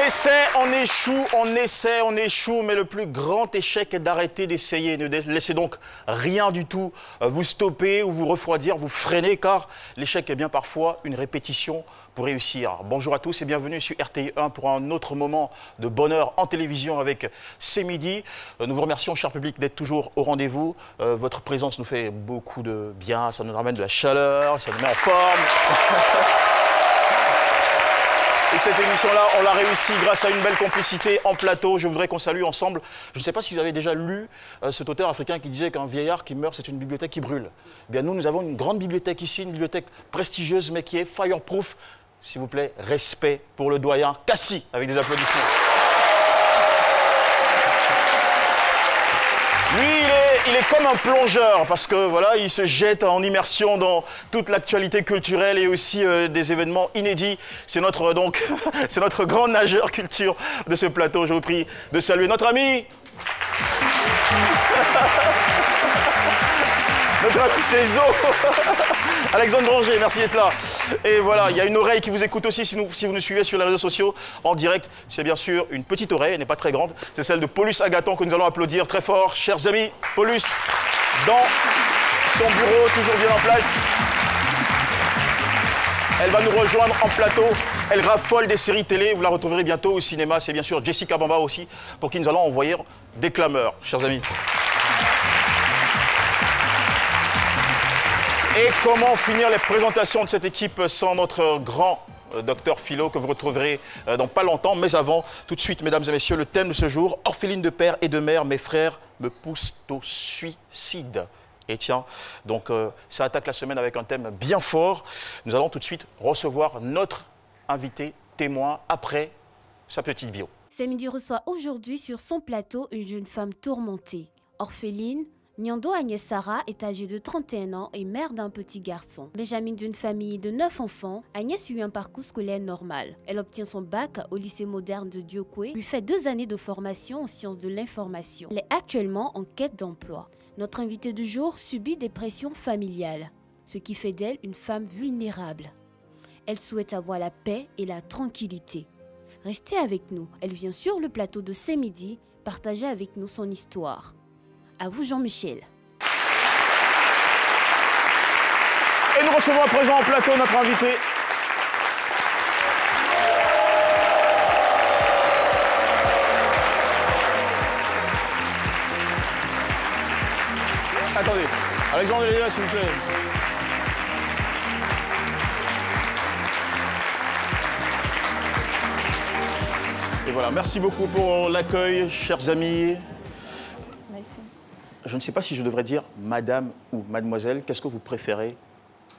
essaie, on échoue, on essaie, on échoue, mais le plus grand échec est d'arrêter d'essayer. Ne laissez donc rien du tout vous stopper ou vous refroidir, vous freiner, car l'échec est bien parfois une répétition pour réussir. Bonjour à tous et bienvenue sur RTI 1 pour un autre moment de bonheur en télévision avec C'est Midi. Nous vous remercions, cher public, d'être toujours au rendez-vous. Votre présence nous fait beaucoup de bien, ça nous ramène de la chaleur, ça nous met en forme. Et cette émission-là, on l'a réussi grâce à une belle complicité en plateau. Je voudrais qu'on salue ensemble. Je ne sais pas si vous avez déjà lu cet auteur africain qui disait qu'un vieillard qui meurt, c'est une bibliothèque qui brûle. Eh bien, nous avons une grande bibliothèque ici, une bibliothèque prestigieuse, mais qui est fireproof. S'il vous plaît, respect pour le doyen Cassie, avec des applaudissements. Lui, il est comme un plongeur parce que voilà, il se jette en immersion dans toute l'actualité culturelle et aussi des événements inédits. C'est notre c'est notre grand nageur culture de ce plateau. Je vous prie de saluer notre ami. Notre ami Cézo. Alexandre Granger, merci d'être là. Et voilà, il y a une oreille qui vous écoute aussi si vous nous suivez sur les réseaux sociaux en direct. C'est bien sûr une petite oreille, elle n'est pas très grande. C'est celle de Paulus Agathon que nous allons applaudir très fort. Chers amis, Paulus, dans son bureau, toujours bien en place. Elle va nous rejoindre en plateau. Elle raffole des séries télé. Vous la retrouverez bientôt au cinéma. C'est bien sûr Jessica Bamba aussi, pour qui nous allons envoyer des clameurs, chers amis. Et comment finir les présentations de cette équipe sans notre grand docteur Philo que vous retrouverez dans pas longtemps. Mais avant, tout de suite, mesdames et messieurs, le thème de ce jour, orpheline de père et de mère, mes frères me poussent au suicide. Et tiens, donc ça attaque la semaine avec un thème bien fort. Nous allons tout de suite recevoir notre invité témoin après sa petite bio. C'est Midi reçoit aujourd'hui sur son plateau une jeune femme tourmentée, orpheline. Nyando Agnès Sarah est âgée de 31 ans et mère d'un petit garçon. Benjamin d'une famille de 9 enfants, Agnès suit un parcours scolaire normal. Elle obtient son bac au lycée moderne de Diokwe, lui fait 2 années de formation en sciences de l'information. Elle est actuellement en quête d'emploi. Notre invitée du jour subit des pressions familiales, ce qui fait d'elle une femme vulnérable. Elle souhaite avoir la paix et la tranquillité. Restez avec nous, elle vient sur le plateau de C'est Midi partager avec nous son histoire. À vous Jean-Michel. Et nous recevons à présent en plateau notre invité. Attendez, Alexandre est là, s'il vous plaît. Et voilà, merci beaucoup pour l'accueil, chers amis. Merci. Je ne sais pas si je devrais dire madame ou mademoiselle. Qu'est-ce que vous préférez?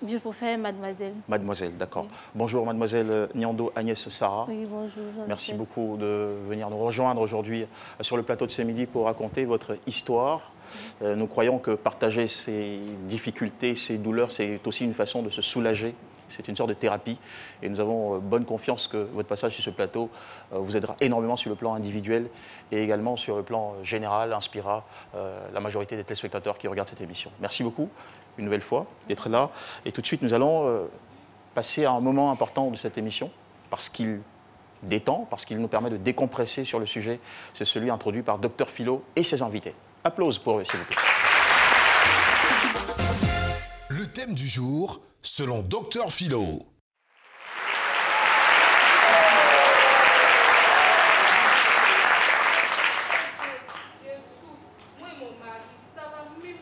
Je préfère mademoiselle. Mademoiselle, d'accord. Oui. Bonjour mademoiselle Nyando Agnès Sarah. Oui, bonjour. Merci beaucoup de venir nous rejoindre aujourd'hui sur le plateau de C'est Midi pour raconter votre histoire. Nous croyons que partager ces difficultés, ces douleurs, c'est aussi une façon de se soulager. C'est une sorte de thérapie et nous avons bonne confiance que votre passage sur ce plateau vous aidera énormément sur le plan individuel et également sur le plan général, inspirera la majorité des téléspectateurs qui regardent cette émission. Merci beaucoup, une nouvelle fois, d'être là. Et tout de suite, nous allons passer à un moment important de cette émission parce qu'il détend, parce qu'il nous permet de décompresser sur le sujet. C'est celui introduit par Dr Philo et ses invités. Applause pour eux, s'il vous plaît. Le thème du jour, selon Dr Philo.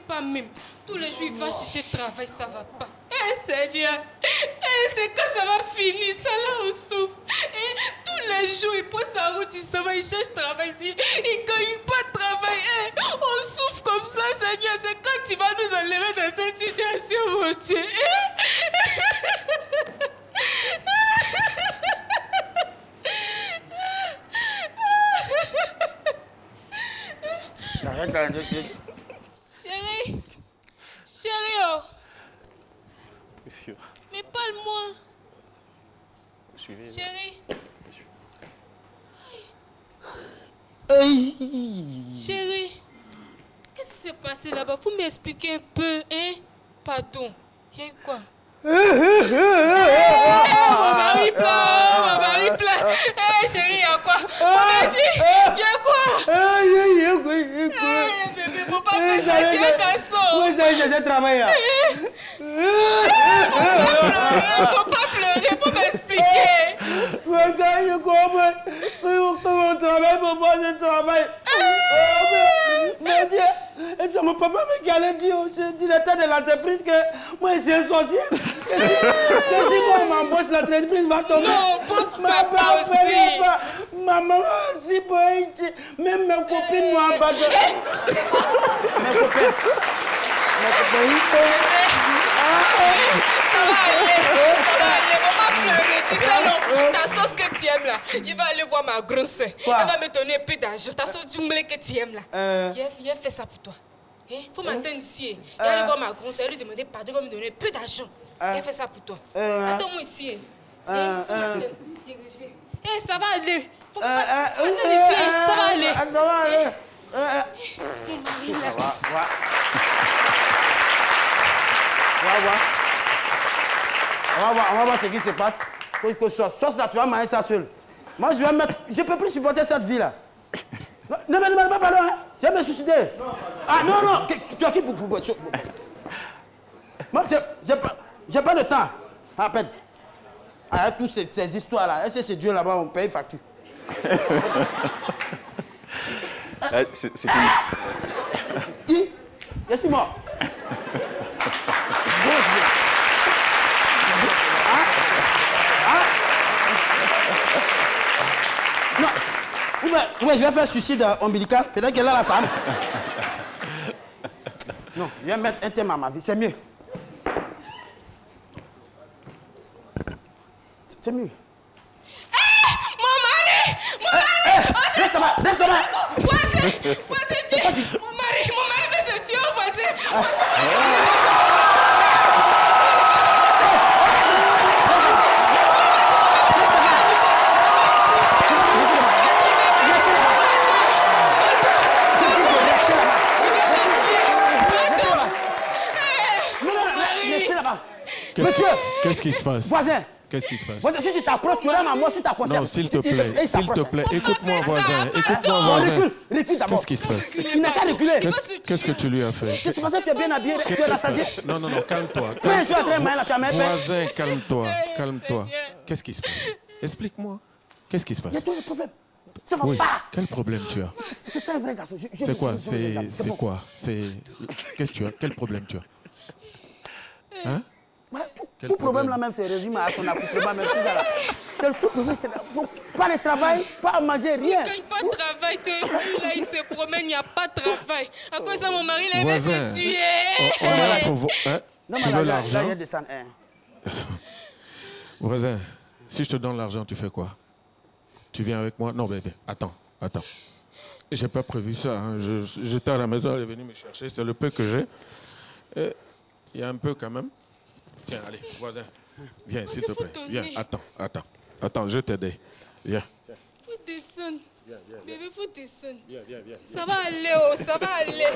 Pas même. Tous les jours, il va chercher travail, ça va pas. Eh Seigneur, c'est quand ça va finir, ça là, on souffre. Et tous les jours, il prend sa route, il s'en va, il cherche travail, il gagne pas de travail. On souffre comme ça, Seigneur. C'est quand tu vas nous enlever dans cette situation, mon Dieu. Chérie, chérie, oh. Mais parle-moi. Suivez. Chérie. Chérie, qu'est-ce qui s'est passé là-bas? Faut m'expliquer un peu, hein? Pardon. Il y a eu quoi? Mon mari pleure, mon mari pleure. chérie, y'a quoi? On dit, y'a quoi? Bébé, faut pas faire ça, tu es un garçon. Oui, c'est travail là. Faut pas pleurer, faut m'expliquer. Mais je comprends. Mon travail, papa, je travaille. Mon Dieu, et c'est mon papa qui allait dire au directeur de l'entreprise que moi, c'est un sorcier. Que si moi, on m'embauche, l'entreprise va tomber. Non, pauvre papa aussi. Maman aussi, même mes copines m'ont abandonné. Mes copines. Ça va aller, faut pas pleurer. Tu sais, non, ta sauce que tu aimes là, je vais aller voir ma grande soeur. Elle va me donner un peu d'argent. Ta sauce du blé que tu aimes là. Il a fait ça pour toi. Il faut m'attendre ici. Il va aller voir ma grande soeur, lui demander pardon, il va me donner un peu d'argent. Il a fait ça pour toi. Attends-moi ici. Faut m'attendre. Ça va aller. Faut pas attendre ici. Ça va aller. Mon mari là. On va voir ce qui se passe. Sauce là, tu vas manger ça seul. Moi, je vais mettre. Je ne peux plus supporter cette vie là. Ne me demande pas pardon, hein. Je vais me suicider. Ah non. Tu as qui pour. Moi, j'ai pas de temps. À peine. Avec toutes ces histoires là. Est-ce que c'est Dieu là-bas, on paye facture? C'est une... Je suis mort. Non. Ouais, je vais faire suicide ombilical. Peut-être qu'elle a la Sam. Non, je vais mettre un thème à ma vie. C'est mieux. C'est mieux. Mon mari! Reste là-bas. Voisin, mon mari veut se tuer au voisin. Qu'est-ce qui se passe? Voisin. Qu'est-ce qui se passe? Voisin, si tu t'approches, tu auras ma mort sur ta conscience. Non, s'il te plaît, écoute-moi, voisin. Écoute-moi, voisin. Recule d'abord. Qu'est-ce qui se passe? Il n'a qu'à reculer. Qu'est-ce que tu lui as fait? Tu pensais que tu es bien habillé, tu es rassasié. Non, calme-toi. Calme-toi. Qu'est-ce qui se passe? Explique-moi. Qu'est-ce qui se passe? Il y a tout le problème. Ça va Oui, pas. quel problème tu as? C'est ça un vrai garçon. C'est quoi? C'est quoi? Qu'est-ce que tu as? Quel problème tu as? Hein? Voilà, tout problème là même, c'est résumé à son accoutrement, même tout ça là. C'est le tout problème. Pas de travail, pas à manger, rien. Il ne gagne pas de travail, là, il se promène, il n'y a pas de travail. À cause de mon mari, là, il veut se tuer. On est entre hein? Non, Tu veux l'argent? Là, il descend. Voisin, si je te donne l'argent, tu fais quoi? Tu viens avec moi? Non, bébé, attends. J'ai pas prévu ça. Hein. J'étais à la maison, elle est venue me chercher. C'est le peu que j'ai. Il y a un peu quand même. Tiens, allez, voisin. Viens, s'il te plaît. Viens, attends, je t'aide. Viens. Faut descendre. Bébé, faut descendre. Viens. Ça va aller, ça va aller.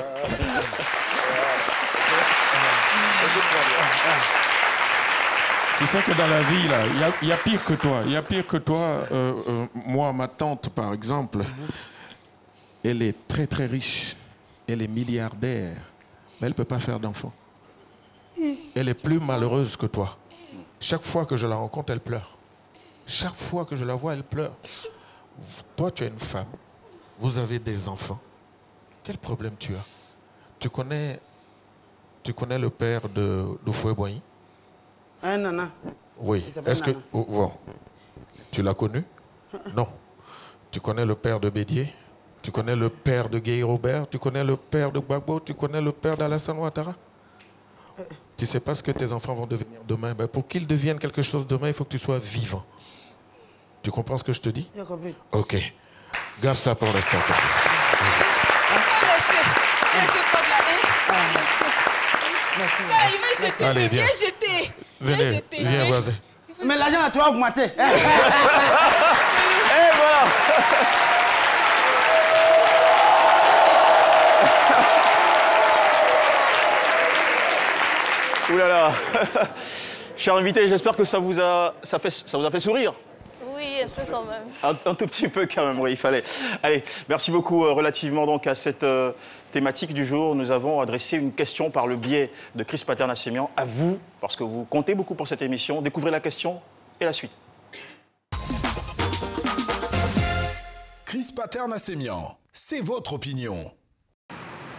Tu sais que dans la vie, là, il y a pire que toi. Il y a pire que toi. Moi, ma tante, par exemple, elle est très, très riche. Elle est milliardaire. Mais elle ne peut pas faire d'enfant. Elle est plus malheureuse que toi. Chaque fois que je la rencontre, elle pleure. Chaque fois que je la vois, elle pleure. Toi, tu es une femme. Vous avez des enfants. Quel problème tu as? Tu connais le père d'Oufoué Boigny? Un nana. Oui. Est-ce que... bon. Tu l'as connu? Non. Tu connais le père de Bédier? Tu connais le père de Guy Robert? Tu connais le père de Gbagbo? Tu connais le père d'Alassane Ouattara? Tu ne sais pas ce que tes enfants vont devenir demain. Ben, pour qu'ils deviennent quelque chose demain, il faut que tu sois vivant. Tu comprends ce que je te dis? J'ai compris. Ok. Garde ça pour l'instant. Allez, viens. Viens, voisin. Mais l'argent, tu vas augmenter. Et voilà. Ouh là là. Cher invité, j'espère que ça vous a fait sourire. Oui, peu quand même. Un tout petit peu quand même, oui, il fallait. Allez, merci beaucoup. Relativement donc à cette thématique du jour, nous avons adressé une question par le biais de Chris Paternassemian à vous, parce que vous comptez beaucoup pour cette émission. Découvrez la question et la suite. Chris Paternassemian, c'est votre opinion.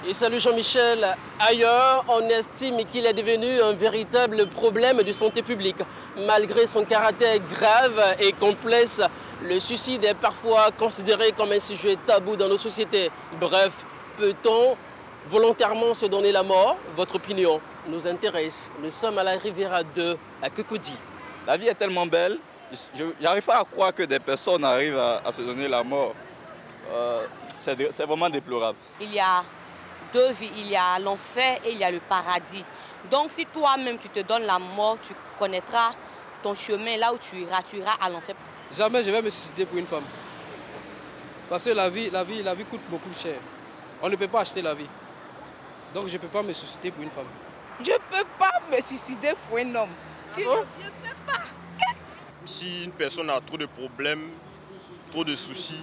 Et salut Jean-Michel. Ailleurs, on estime qu'il est devenu un véritable problème de santé publique. Malgré son caractère grave et complexe, le suicide est parfois considéré comme un sujet tabou dans nos sociétés. Bref, peut-on volontairement se donner la mort? Votre opinion nous intéresse. Nous sommes à la Riviera 2, à Cocody. La vie est tellement belle, je n'arrive pas à croire que des personnes arrivent à se donner la mort. C'est vraiment déplorable. Il y a deux vies, il y a l'enfer et il y a le paradis. Donc si toi-même tu te donnes la mort, tu connaîtras ton chemin là où tu iras à l'enfer. Jamais je vais me suicider pour une femme. Parce que la vie coûte beaucoup cher. On ne peut pas acheter la vie. Donc je ne peux pas me suicider pour une femme. Je ne peux pas me suicider pour un homme. Je ne peux pas. Si une personne a trop de problèmes, trop de soucis,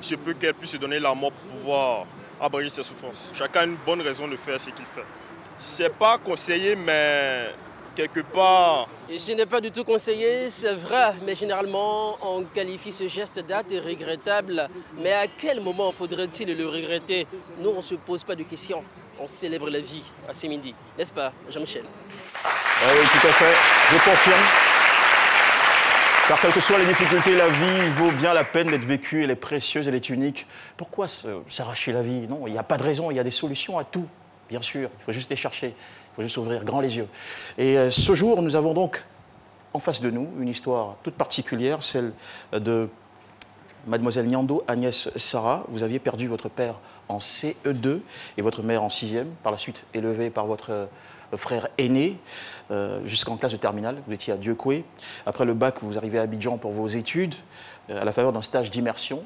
je peux qu'elle puisse se donner la mort pour pouvoir abréger ses souffrances. Chacun a une bonne raison de faire ce qu'il fait. C'est pas conseillé, mais quelque part... Et ce n'est pas du tout conseillé, c'est vrai, mais généralement on qualifie ce geste d'acte regrettable. Mais à quel moment faudrait-il le regretter? Nous, on ne se pose pas de questions. On célèbre la vie à ce midi. N'est-ce pas, Jean-Michel? Oui, tout à fait. Je confirme. Car quelles que soient les difficultés, la vie vaut bien la peine d'être vécue, elle est précieuse, elle est unique. Pourquoi s'arracher la vie? Non, il n'y a pas de raison, il y a des solutions à tout, bien sûr. Il faut juste les chercher, il faut juste ouvrir grand les yeux. Et ce jour, nous avons donc en face de nous une histoire toute particulière, celle de mademoiselle Nyando Agnès Sarah. Vous aviez perdu votre père en CE2 et votre mère en 6e, par la suite élevée par votre frère aîné, jusqu'en classe de terminale. Vous étiez à Dieucoué. Après le bac, vous arrivez à Abidjan pour vos études, à la faveur d'un stage d'immersion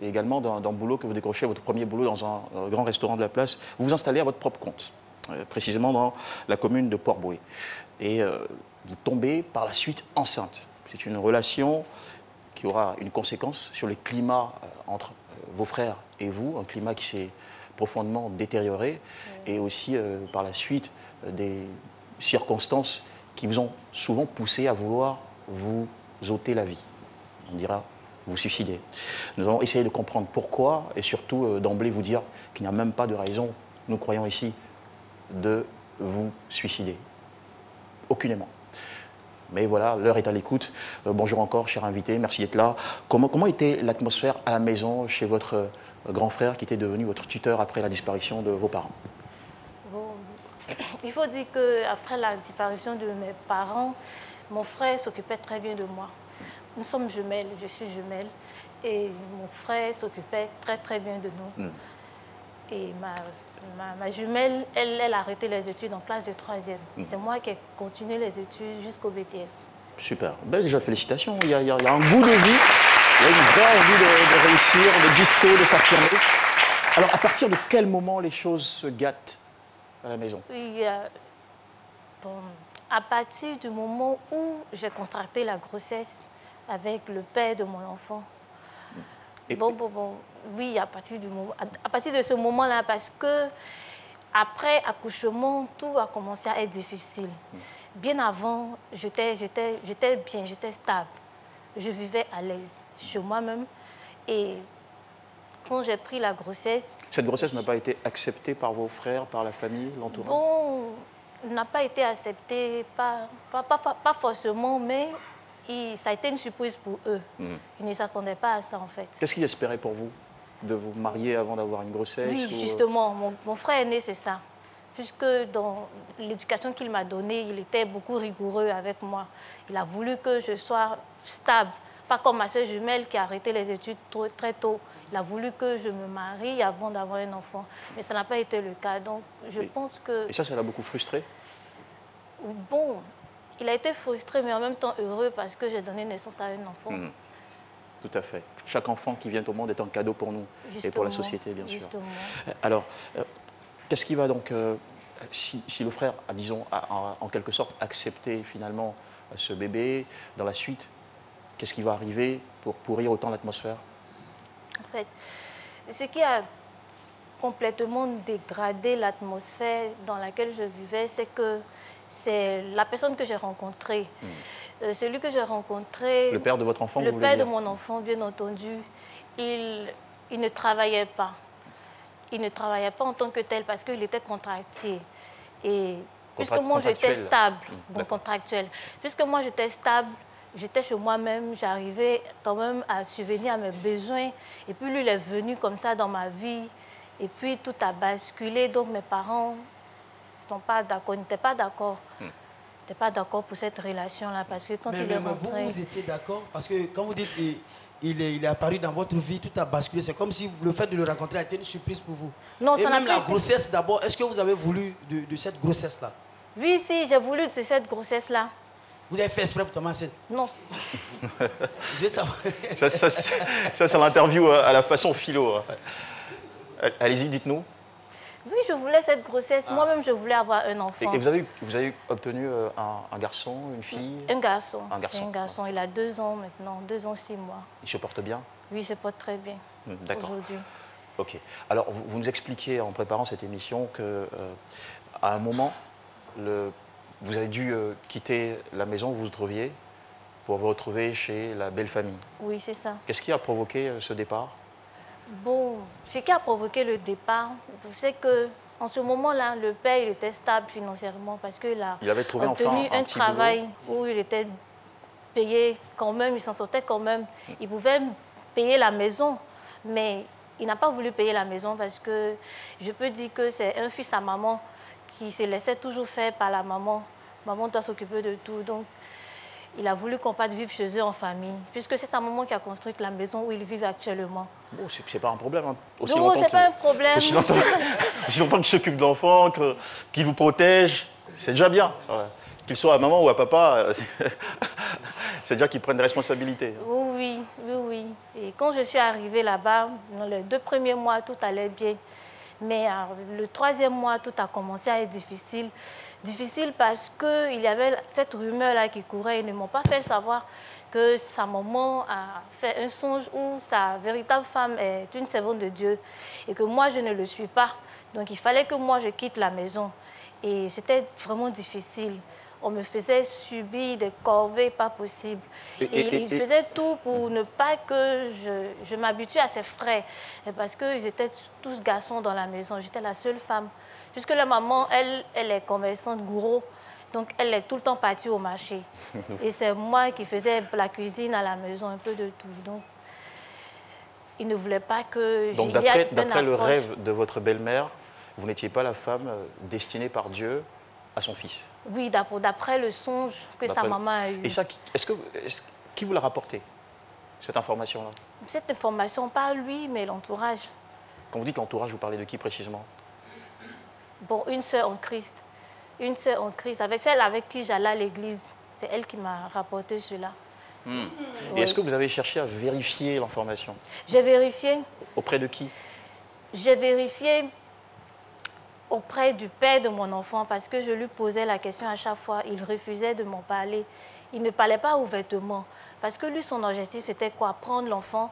et également d'un boulot que vous décrochez, votre premier boulot dans un grand restaurant de la place. Vous vous installez à votre propre compte, précisément dans la commune de Port-Bouët. Et vous tombez par la suite enceinte. C'est une relation qui aura une conséquence sur le climat entre vos frères et vous, un climat qui s'est profondément détérioré, et aussi par la suite des circonstances qui vous ont souvent poussé à vouloir vous ôter la vie. On dira vous suicider. Nous allons essayer de comprendre pourquoi et surtout d'emblée vous dire qu'il n'y a même pas de raison, nous croyons ici, de vous suicider. Aucunement. Mais voilà, l'heure est à l'écoute. Bonjour encore, cher invité, merci d'être là. Comment était l'atmosphère à la maison chez votre grand frère qui était devenu votre tuteur après la disparition de vos parents? Bon, il faut dire qu'après la disparition de mes parents, mon frère s'occupait très bien de moi. Nous sommes jumelles, je suis jumelle, et mon frère s'occupait très bien de nous. Et ma jumelle, elle a arrêté les études en classe de 3e. C'est moi qui ai continué les études jusqu'au BTS. Super. Ben, déjà, félicitations. Il y a un goût de vie, il y a une vraie envie de réussir, d'exister, de s'affirmer. Alors, à partir de quel moment les choses se gâtent à la maison? À partir du moment où j'ai contracté la grossesse avec le père de mon enfant. Oui, à partir de ce moment-là, parce que après accouchement, tout a commencé à être difficile. Bien avant, j'étais bien, j'étais stable. Je vivais à l'aise sur moi-même. Et quand j'ai pris la grossesse... Cette grossesse n'a pas été acceptée par vos frères, par la famille, l'entourage? Bon, n'a pas été acceptée, pas forcément, mais... ça a été une surprise pour eux. Ils ne s'attendaient pas à ça, en fait. Qu'est-ce qu'ils espéraient pour vous? De vous marier avant d'avoir une grossesse? Oui, justement. Mon frère aîné, c'est ça. Puisque dans l'éducation qu'il m'a donnée, il était beaucoup rigoureux avec moi. Il a voulu que je sois stable. Pas comme ma soeur jumelle qui a arrêté les études très tôt. Il a voulu que je me marie avant d'avoir un enfant. Mais ça n'a pas été le cas. Donc, je pense que... Et ça l'a beaucoup frustré? Bon... Il a été frustré, mais en même temps heureux parce que j'ai donné naissance à un enfant. Tout à fait. Chaque enfant qui vient au monde est un cadeau pour nous et pour la société, bien sûr. Alors, qu'est-ce qui va donc, si le frère a en quelque sorte accepté finalement ce bébé, dans la suite, qu'est-ce qui va arriver pour pourrir autant l'atmosphère? En fait, ce qui a complètement dégradé l'atmosphère dans laquelle je vivais, c'est que c'est la personne que j'ai rencontrée. Celui que j'ai rencontré... Le père de votre enfant, Le vous voulez père de dire? mon enfant, bien entendu, il ne travaillait pas. Il ne travaillait pas en tant que tel parce qu'il était contractier. Et puisque moi j'étais stable, bon, contractuel, puisque moi j'étais stable, j'étais chez moi-même, j'arrivais quand même à subvenir à mes besoins. Et puis lui, il est venu comme ça dans ma vie. Et puis tout a basculé. Donc mes parents n'étaient pas d'accord. N'étaient pas d'accord pour cette relation-là. Parce que quand il est rentré... Vous étiez d'accord? Parce que quand vous dites il est apparu dans votre vie, tout a basculé. C'est comme si le fait de le rencontrer a été une surprise pour vous. Non, et ça même n'a la pas grossesse d'abord, est-ce que vous avez voulu de cette grossesse-là? Oui, si, j'ai voulu de cette grossesse-là. Vous avez fait exprès pour tomber enceinte? Non. Je veux savoir. Ça c'est l'interview à la façon philo. Allez-y, dites-nous. Oui, je voulais cette grossesse. Moi-même, je voulais avoir un enfant. Et vous avez obtenu un garçon, une fille? Un garçon. Un garçon. C'est un garçon. Il a 2 ans maintenant, 2 ans, 6 mois. Il se porte bien? Oui, il se porte très bien. D'accord. Aujourd'hui. Ok. Alors, vous nous expliquiez en préparant cette émission que à un moment, vous avez dû quitter la maison où vous vous trouviez pour vous retrouver chez la belle famille. Oui, c'est ça. Qu'est-ce qui a provoqué ce départ? Bon, ce qui a provoqué le départ, c'est que en ce moment-là, le père il était stable financièrement parce qu'il a obtenu un travail où il était payé quand même, il s'en sortait quand même. Il pouvait payer la maison, mais il n'a pas voulu payer la maison parce que je peux dire que c'est un fils à maman qui se laissait toujours faire par la maman. Maman doit s'occuper de tout, donc il a voulu qu'on parte vivre chez eux en famille, puisque c'est sa maman qui a construit la maison où ils vivent actuellement. Bon, c'est pas un problème. Hein. Non, c'est pas un problème. Aussi longtemps qu'il s'occupe d'enfants, qu'il vous protège, c'est déjà bien. Ouais. Qu'il soit à maman ou à papa, c'est déjà qu'ils prennent des responsabilités. Oui. Et quand je suis arrivée là-bas, dans les 2 premiers mois, tout allait bien. Mais le 3e mois, tout a commencé à être difficile. Difficile parce qu'il y avait cette rumeur-là qui courait. Ils ne m'ont pas fait savoir que sa maman a fait un songe où sa véritable femme est une servante de Dieu et que moi, je ne le suis pas. Donc, il fallait que moi, je quitte la maison. Et c'était vraiment difficile. On me faisait subir des corvées pas possibles. Et il faisait tout pour ne pas que je m'habitue à ses frères. Parce qu'ils étaient tous garçons dans la maison. J'étais la seule femme. Puisque la maman, elle est commerçante gourou. Donc, elle est tout le temps partie au marché. Et c'est moi qui faisais la cuisine à la maison, un peu de tout. Donc, il ne voulait pas que... Donc, d'après le rêve de votre belle-mère, vous n'étiez pas la femme destinée par Dieu à son fils? Oui, d'après le songe que sa maman a eu. Et ça, qui vous l'a rapporté, cette information-là? Cette information, pas lui, mais l'entourage. Quand vous dites l'entourage, vous parlez de qui précisément? Bon, une sœur en Christ. Une sœur en Christ, avec celle avec qui j'allais à l'église. C'est elle qui m'a rapporté cela. Oui. Et est-ce que vous avez cherché à vérifier l'information? J'ai vérifié. Auprès de qui? J'ai vérifié auprès du père de mon enfant parce que je lui posais la question à chaque fois. Il refusait de m'en parler. Il ne parlait pas ouvertement. Parce que lui, son objectif, c'était quoi? Prendre l'enfant,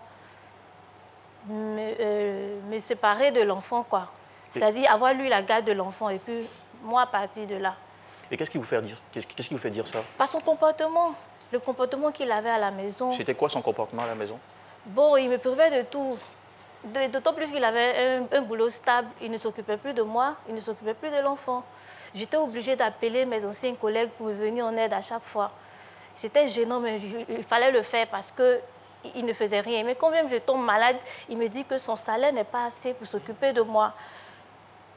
me séparer de l'enfant, quoi. C'est-à-dire avoir lui la garde de l'enfant et puis moi partir de là. Et qu'est-ce qui vous fait dire, qu'est-ce qui vous fait dire ça? Par son comportement, le comportement qu'il avait à la maison. C'était quoi son comportement à la maison? Bon, il me privait de tout. D'autant plus qu'il avait un boulot stable. Il ne s'occupait plus de moi, il ne s'occupait plus de l'enfant. J'étais obligée d'appeler mes anciens collègues pour venir en aide à chaque fois. C'était gênant, mais il fallait le faire parce qu'il ne faisait rien. Mais quand même je tombe malade, il me dit que son salaire n'est pas assez pour s'occuper de moi.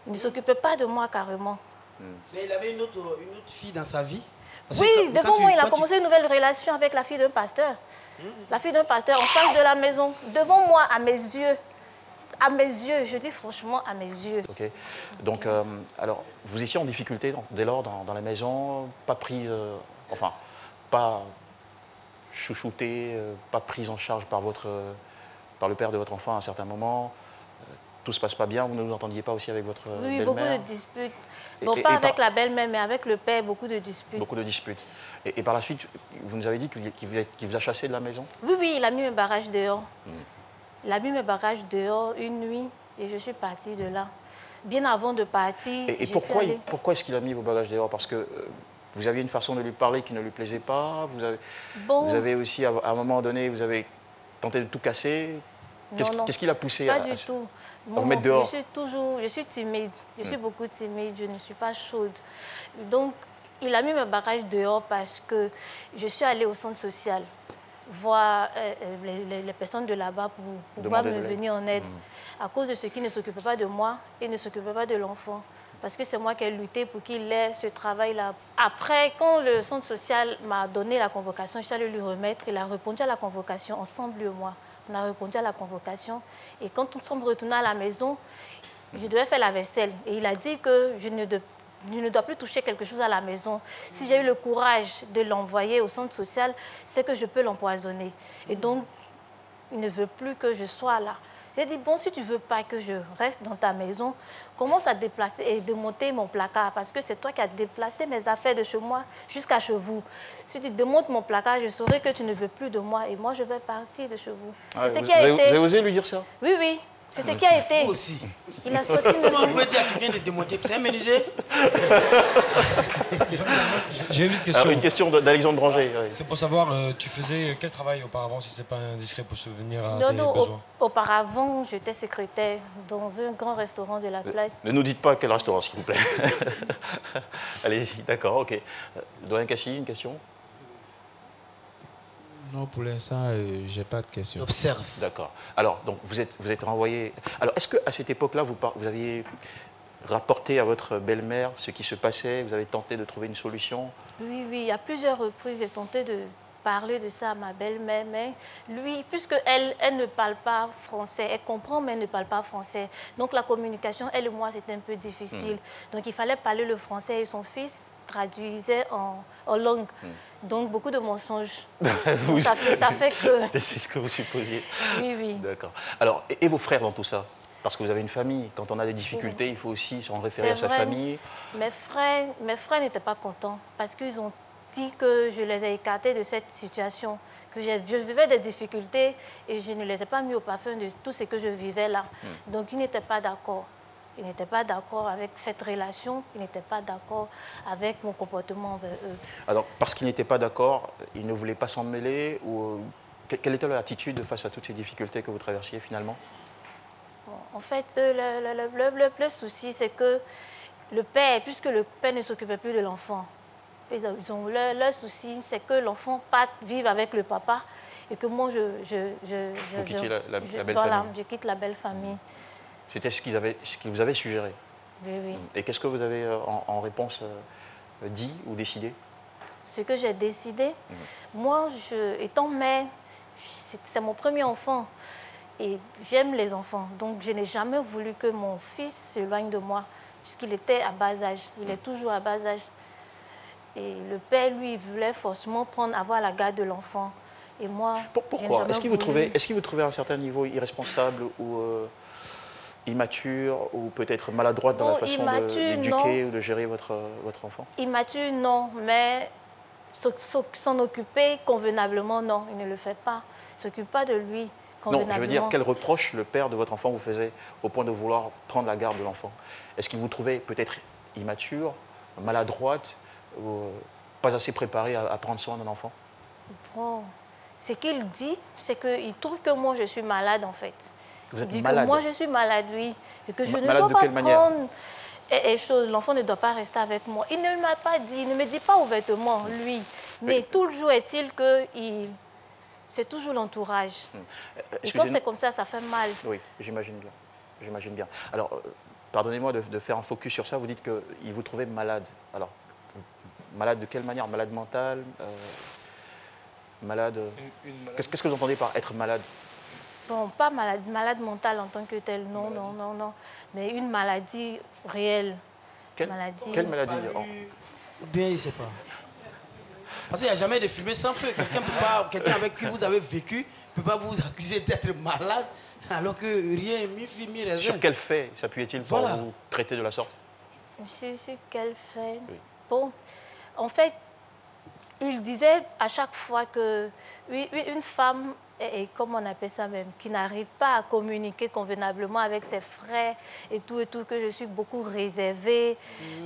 Il ne s'occupait pas de moi carrément. Mais il avait une autre fille dans sa vie? Oui, devant moi, il a commencé une nouvelle relation avec la fille d'un pasteur. La fille d'un pasteur en face de la maison, devant moi, à mes yeux. À mes yeux, je dis franchement à mes yeux. Ok. Donc, alors, vous étiez en difficulté dès lors dans la maison, pas pris, enfin, pas chouchouté, pas prise en charge par le père de votre enfant à un certain moment. tout se passe pas bien, vous ne vous entendiez pas aussi avec votre Oui, belle-mère? beaucoup de disputes. Bon, pas avec la belle-mère, mais avec le père, beaucoup de disputes. Beaucoup de disputes. Et par la suite, vous nous avez dit qu'il vous a chassé de la maison? Oui, oui, il a mis mes bagages dehors. Il a mis mes bagages dehors une nuit et je suis partie de là. Bien avant de partir, Et pourquoi est-ce qu'il a mis vos bagages dehors? Parce que vous aviez une façon de lui parler qui ne lui plaisait pas. Vous avez aussi, à un moment donné, vous avez tenté de tout casser. Qu'est-ce qui l'a poussé à du tout. Vous mettre dehors? Je suis timide. Je suis beaucoup timide. Je ne suis pas chaude. Donc, il a mis mes bagages dehors parce que je suis allée au centre social voir les personnes de là-bas pour pouvoir me venir en aide. À cause de ceux qui ne s'occupaient pas de moi et ne s'occupaient pas de l'enfant. Parce que c'est moi qui ai lutté pour qu'il ait ce travail-là. Après, quand le centre social m'a donné la convocation, je suis allée lui remettre. Il a répondu à la convocation, ensemble, lui et moi. On a répondu à la convocation. Et quand nous sommes retournés à la maison, je devais faire la vaisselle. Et il a dit que je ne dois plus toucher quelque chose à la maison. Si j'ai eu le courage de l'envoyer au centre social, c'est que je peux l'empoisonner. Et donc, il ne veut plus que je sois là. J'ai dit, bon, si tu ne veux pas que je reste dans ta maison, commence à déplacer et démonter mon placard parce que c'est toi qui as déplacé mes affaires de chez moi jusqu'à chez vous. Si tu démontes mon placard, je saurai que tu ne veux plus de moi et moi, je vais partir de chez vous. Ah, vous avez osé lui dire ça? Oui, oui. C'est ce qui a été. Moi aussi. Il a sauté. Comment on peut dire à quelqu'un de démonter? C'est un menuisier? J'ai une question. Alors, une question d'Alexandre Branger. Oui. C'est pour savoir, tu faisais quel travail auparavant, si ce n'est pas indiscret pour subvenir à tes besoins? Auparavant, j'étais secrétaire dans un grand restaurant de la place. Ne nous dites pas quel restaurant, s'il vous plaît. Allez-y, d'accord, ok. Doyen Cassi, une question? Non, pour l'instant, je n'ai pas de questions. Observe. D'accord. Alors, donc, vous êtes renvoyé. Alors, est-ce qu'à cette époque-là, vous aviez rapporté à votre belle-mère ce qui se passait? Vous avez tenté de trouver une solution? Oui, oui. À plusieurs reprises, j'ai tenté de parler de ça à ma belle-mère, mais lui, puisque elle ne parle pas français, elle comprend, mais elle ne parle pas français. Donc, la communication, elle et moi, c'était un peu difficile. Donc, il fallait parler le français et son fils traduisait en langue. Donc, beaucoup de mensonges. Ça fait que... C'est ce que vous supposiez? Oui, oui. D'accord. Alors, et vos frères dans tout ça? Parce que vous avez une famille. Quand on a des difficultés, il faut aussi s'en référer à sa famille. Mes frères n'étaient pas contents parce qu'ils ont dit que je les ai écartés de cette situation, que je vivais des difficultés et je ne les ai pas mis au parfum de tout ce que je vivais là. Donc, ils n'étaient pas d'accord. Ils n'étaient pas d'accord avec cette relation, ils n'étaient pas d'accord avec mon comportement envers eux. Alors, parce qu'ils n'étaient pas d'accord, ils ne voulaient pas s'en mêler ou quelle était leur attitude face à toutes ces difficultés que vous traversiez finalement? Bon, en fait, le souci, c'est que le père, puisque le père ne s'occupait plus de l'enfant, leur souci, c'est que l'enfant parte vivre avec le papa et que moi, vous quittez la belle famille. Je quitte la belle famille. C'était ce qu'ils vous avaient suggéré. Oui, oui. Et qu'est-ce que vous avez en réponse dit ou décidé? Ce que j'ai décidé, moi, étant mère, c'est mon premier enfant et j'aime les enfants. Donc, je n'ai jamais voulu que mon fils s'éloigne de moi puisqu'il était à bas âge. Il est toujours à bas âge. Et le père, lui, voulait forcément avoir la garde de l'enfant. Et moi, pourquoi? Est-ce qu'il vous trouvait à un certain niveau irresponsable ou immature ou peut-être maladroite dans la façon d'éduquer ou de gérer votre enfant? Immature, non, mais s'en occuper convenablement, non, il ne le fait pas. Il ne s'occupe pas de lui convenablement. Non, je veux dire, quel reproche le père de votre enfant vous faisait au point de vouloir prendre la garde de l'enfant? Est-ce qu'il vous trouvait peut-être immature, maladroite, ou pas assez préparée à prendre soin d'un enfant? Bon, ce qu'il dit, c'est qu'il trouve que moi, je suis malade, en fait. Vous êtes dit malade? Que moi, je suis malade, oui. Et que je ne malade dois de pas quelle manière? prendre l'enfant ne doit pas rester avec moi. Il ne m'a pas dit, il ne me dit pas ouvertement, lui. Mais toujours est-il que c'est toujours l'entourage. Et quand c'est comme ça, ça fait mal. Oui, j'imagine bien. J'imagine bien. Alors, pardonnez-moi de faire un focus sur ça. Vous dites qu'il vous trouvait malade. Alors, malade de quelle manière? Malade mentale malade... Qu'est-ce que vous entendez par être malade? Bon, pas malade mentale en tant que telle, non, non, non, non. Mais une maladie réelle. Quelle maladie? Ou bien il ne sait pas. Parce qu'il n'y a jamais de fumée sans feu. Quelqu'un avec qui vous avez vécu ne peut pas vous accuser d'être malade alors que rien, mi-fi, mi-raisin. Sur quel fait s'appuyait-il pour vous traiter de la sorte? Sur quel fait? Oui. Bon, en fait, il disait à chaque fois que oui, une femme, et comme on appelle ça même, qui n'arrive pas à communiquer convenablement avec ses frères et tout, que je suis beaucoup réservée.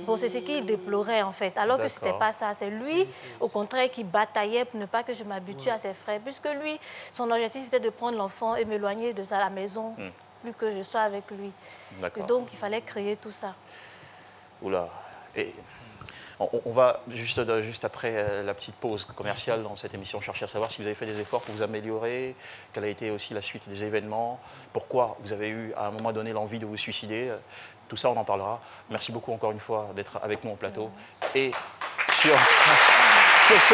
Bon, c'est ce qu'il déplorait en fait, alors que ce n'était pas ça. C'est lui, au contraire, qui bataillait pour ne pas que je m'habitue à ses frères, puisque lui, son objectif était de prendre l'enfant et m'éloigner de ça à la maison, plus que je sois avec lui. Et donc, il fallait créer tout ça. Oula. Et on va, juste après la petite pause commerciale dans cette émission, chercher à savoir si vous avez fait des efforts pour vous améliorer, quelle a été aussi la suite des événements, pourquoi vous avez eu à un moment donné l'envie de vous suicider. Tout ça, on en parlera. Merci beaucoup encore une fois d'être avec nous au plateau. Et sur ce,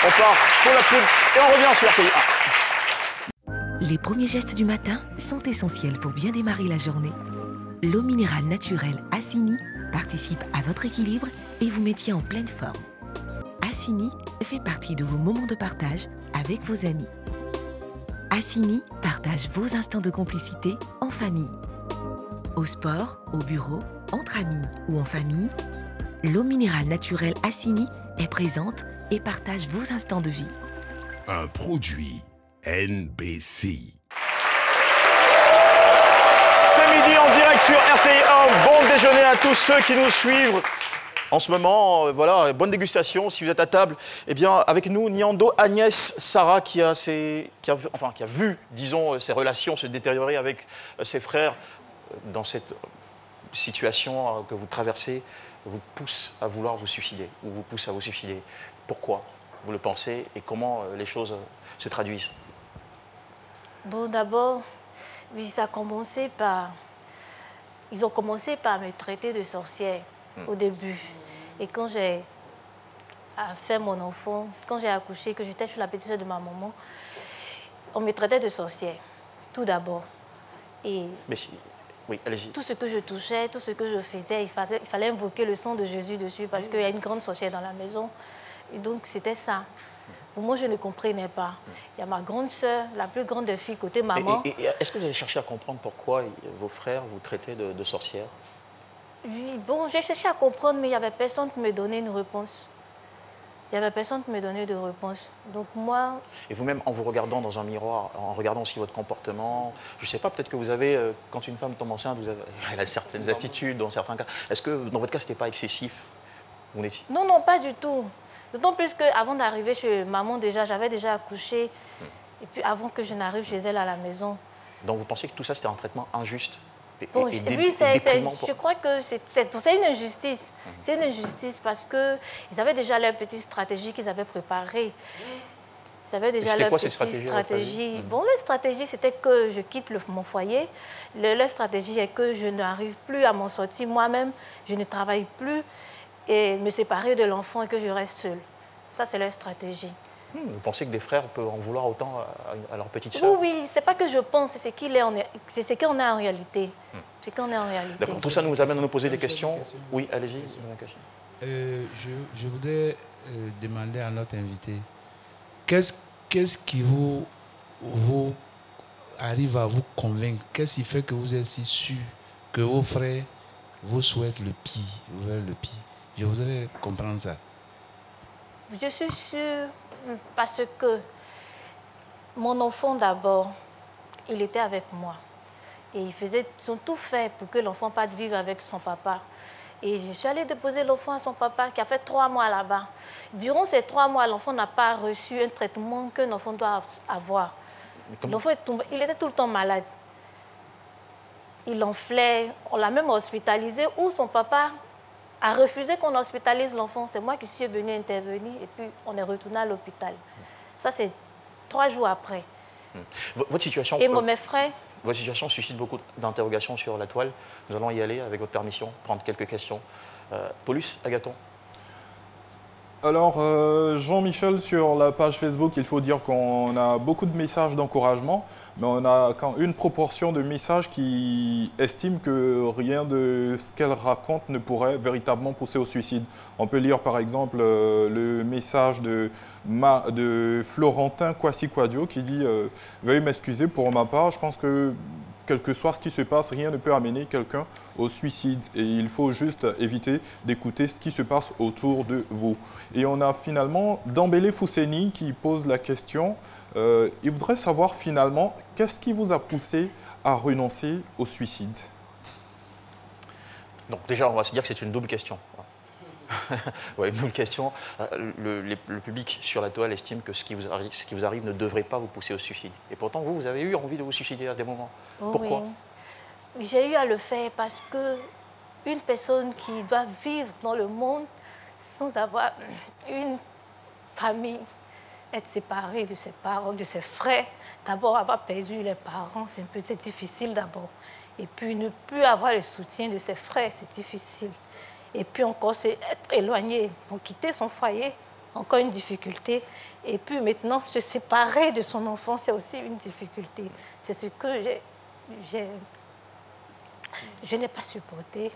on part pour la pub et on revient sur RTI 1. Les premiers gestes du matin sont essentiels pour bien démarrer la journée. L'eau minérale naturelle Assini participe à votre équilibre et vous mettiez en pleine forme. Assini fait partie de vos moments de partage avec vos amis. Assini partage vos instants de complicité en famille. Au sport, au bureau, entre amis ou en famille, l'eau minérale naturelle Assini est présente et partage vos instants de vie. Un produit NBC. C'est midi en direct sur RTI1. Bon déjeuner à tous ceux qui nous suivent. En ce moment, voilà, bonne dégustation. Si vous êtes à table, eh bien, avec nous, Nyando Agnès Sarah, qui a vu, disons, ses relations se détériorer avec ses frères dans cette situation que vous traversez, vous pousse à vouloir vous suicider, ou vous pousse à vous suicider. Pourquoi vous le pensez et comment les choses se traduisent? Bon, d'abord, oui, ça a commencé par... Ils ont commencé par me traiter de sorcière au début. Et quand j'ai fait mon enfant, quand j'ai accouché, que j'étais sur la petite soeur de ma maman, on me traitait de sorcière, tout d'abord. Et oui, allez-y. Tout ce que je touchais, tout ce que je faisais, il fallait invoquer le sang de Jésus dessus parce qu'il y a une grande sorcière dans la maison. Et donc, c'était ça. Pour moi, je ne comprenais pas. Il y a ma grande sœur, la plus grande des filles, côté maman. Et est-ce que vous avez cherché à comprendre pourquoi vos frères vous traitaient de sorcière? Oui, bon, j'ai cherché à comprendre, mais il n'y avait personne qui me donnait une réponse. Il n'y avait personne qui me donnait de réponse. Donc moi... Et vous-même, en vous regardant dans un miroir, en regardant aussi votre comportement, je ne sais pas, peut-être que vous avez, quand une femme tombe enceinte, elle a certaines attitudes dans certains cas. Est-ce que, dans votre cas, ce n'était pas excessif? Non, non, pas du tout. D'autant plus qu'avant d'arriver chez maman, j'avais déjà accouché. Et puis avant que je n'arrive chez elle à la maison. Donc vous pensez que tout ça, c'était un traitement injuste? Bon, oui, je crois que c'est une injustice. C'est une injustice parce qu'ils avaient déjà leur petite stratégie qu'ils avaient préparée. Ils avaient déjà leur petite stratégie. Bon, leur stratégie, c'était que je quitte mon foyer. Leur stratégie est que je n'arrive plus à m'en sortir moi-même. Je ne travaille plus et me séparer de l'enfant et que je reste seule. Ça, c'est leur stratégie. Vous pensez que des frères peuvent en vouloir autant à leur petite sœur? Oui, oui, c'est pas que je pense, c'est ce qu'on est en réalité. C'est qu'on est en réalité. D'accord, tout ça nous amène à nous poser des questions. Oui, allez-y. Je voudrais demander à notre invité, qu'est-ce qui vous arrive à vous convaincre? Qu'est-ce qui fait que vous êtes si sûr que vos frères vous souhaitent le pire, vous veulent le pire? Je voudrais comprendre ça. Je suis sûre parce que mon enfant d'abord, il était avec moi. Et ils ont tout fait pour que l'enfant parte vivre avec son papa. Et je suis allée déposer l'enfant à son papa qui a fait 3 mois là-bas. Durant ces 3 mois, l'enfant n'a pas reçu un traitement qu'un enfant doit avoir. L'enfant il était tout le temps malade. Il enflait, on l'a même hospitalisé, où son papa a refusé qu'on hospitalise l'enfant. C'est moi qui suis venue intervenir et puis on est retourné à l'hôpital. Ça, c'est 3 jours après. Votre situation... Et mes frères... Votre situation suscite beaucoup d'interrogations sur la toile. Nous allons y aller, avec votre permission, prendre quelques questions. Paulus, Agathon. Alors, Jean-Michel, sur la page Facebook, il faut dire qu'on a beaucoup de messages d'encouragement. mais on a une proportion de messages qui estiment que rien de ce qu'elle raconte ne pourrait véritablement pousser au suicide. On peut lire par exemple le message de Florentin Kwasi-Kwadio qui dit « Veuillez m'excuser pour ma part, je pense que quel que soit ce qui se passe, rien ne peut amener quelqu'un au suicide. Et il faut juste éviter d'écouter ce qui se passe autour de vous. » Et on a finalement Dambélé Fousseni qui pose la question. Il voudrait savoir finalement, qu'est-ce qui vous a poussé à renoncer au suicide? Donc déjà, on va se dire que c'est une double question. Ouais, une double question. Le public sur la toile estime que ce qui vous arrive ne devrait pas vous pousser au suicide. Et pourtant, vous avez eu envie de vous suicider à des moments. Oh, pourquoi? Oui. J'ai eu à le faire parce que une personne qui doit vivre dans le monde sans avoir une famille, être séparée de ses parents, de ses frères, d'abord avoir perdu les parents, c'est difficile d'abord. Et puis ne plus avoir le soutien de ses frères, c'est difficile. Et puis encore, c'est être éloigné, donc quitter son foyer, encore une difficulté. Et puis maintenant, se séparer de son enfant, c'est aussi une difficulté. C'est ce que je n'ai pas supporté.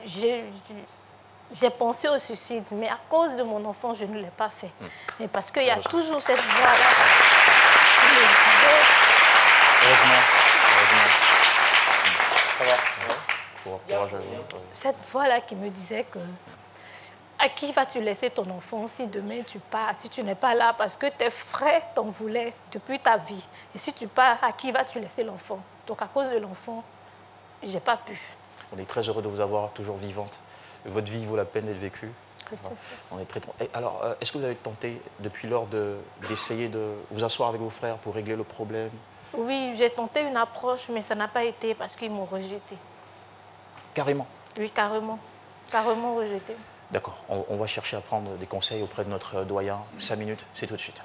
J'ai pensé au suicide, mais à cause de mon enfant, je ne l'ai pas fait. Mais parce qu'il y a toujours cette voix-là qui me disait... Heureusement. Ça va. Cette voix-là qui me disait que à qui vas-tu laisser ton enfant si demain tu pars, si tu n'es pas là, parce que tes frères t'en voulaient depuis ta vie. Et si tu pars, à qui vas-tu laisser l'enfant? Donc à cause de l'enfant, j'ai pas pu. On est très heureux de vous avoir toujours vivante. Votre vie vaut la peine d'être vécue. Voilà. On est très... Alors, est-ce que vous avez tenté depuis lors d'essayer de vous asseoir avec vos frères pour régler le problème? Oui, j'ai tenté une approche, mais ça n'a pas été parce qu'ils m'ont rejeté. Carrément? Oui, carrément. Carrément rejeté. D'accord. On va chercher à prendre des conseils auprès de notre doyen. 5 minutes, c'est tout de suite.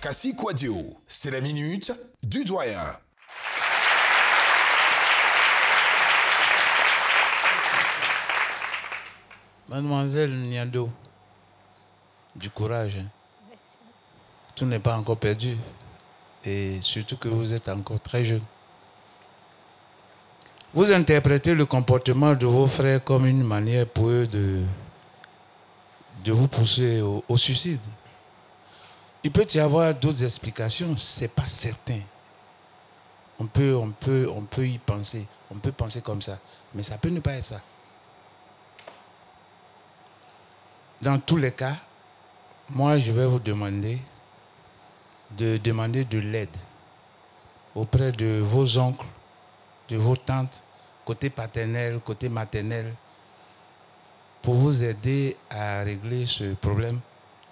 Kwasi-Kwadio, c'est la minute du doyen. Mademoiselle Niando, du courage. Merci. Tout n'est pas encore perdu. Et surtout que vous êtes encore très jeune. Vous interprétez le comportement de vos frères comme une manière pour eux de vous pousser au suicide. Il peut y avoir d'autres explications, ce n'est pas certain. On peut y penser, on peut penser comme ça, mais ça peut ne pas être ça. Dans tous les cas, moi je vais vous demander de l'aide auprès de vos oncles, de vos tantes, côté paternel, côté maternel, pour vous aider à régler ce problème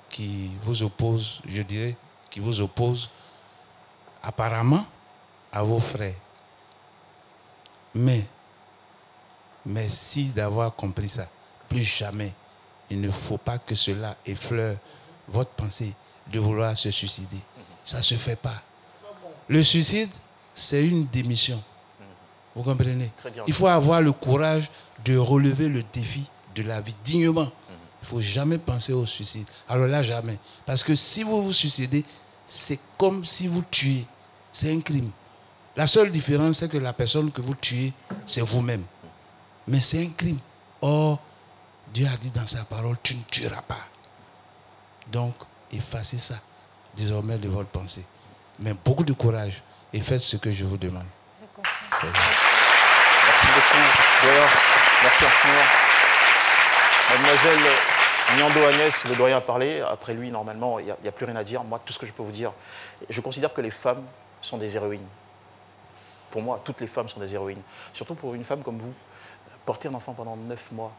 qui vous oppose, je dirais, qui vous oppose apparemment à vos frères. Mais merci d'avoir compris ça. Plus jamais, il ne faut pas que cela effleure votre pensée de vouloir se suicider. Ça ne se fait pas. Le suicide, c'est une démission. Vous comprenez? Il faut avoir le courage de relever le défi de la vie dignement. Il ne faut jamais penser au suicide. Alors là, jamais. Parce que si vous vous suicidez, c'est comme si vous tuez. C'est un crime. La seule différence, c'est que la personne que vous tuez, c'est vous-même. Mais c'est un crime. Or, Dieu a dit dans sa parole, tu ne tueras pas. Donc, effacez ça désormais de votre pensée. Mais beaucoup de courage et faites ce que je vous demande. Merci beaucoup, doyen. Merci infiniment. Mademoiselle Niando Agnès, le doyen a parlé. Après lui, normalement, il n'y a plus rien à dire. Moi, tout ce que je peux vous dire, je considère que les femmes sont des héroïnes. Pour moi, toutes les femmes sont des héroïnes. Surtout pour une femme comme vous, porter un enfant pendant 9 mois.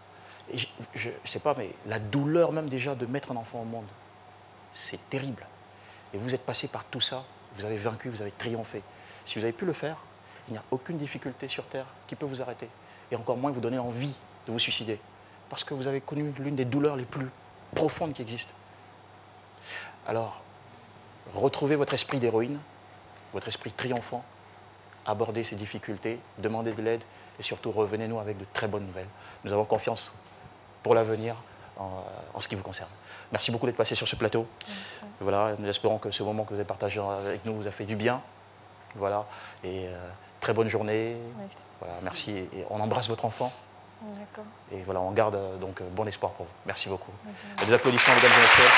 Et je ne sais pas, mais la douleur même déjà de mettre un enfant au monde, c'est terrible. Et vous êtes passé par tout ça, vous avez vaincu, vous avez triomphé. Si vous avez pu le faire, il n'y a aucune difficulté sur Terre qui peut vous arrêter. Et encore moins vous donner envie de vous suicider. Parce que vous avez connu l'une des douleurs les plus profondes qui existent. Alors, retrouvez votre esprit d'héroïne, votre esprit triomphant, abordez ces difficultés, demandez de l'aide et surtout revenez-nous avec de très bonnes nouvelles. Nous avons confiance pour l'avenir. en ce qui vous concerne. Merci beaucoup d'être passé sur ce plateau. Voilà, nous espérons que ce moment que vous avez partagé avec nous vous a fait du bien. Voilà, et très bonne journée. Voilà, merci et on embrasse votre enfant. D'accord. Et voilà, on garde donc bon espoir pour vous. Merci beaucoup. Des applaudissements, mesdames et messieurs.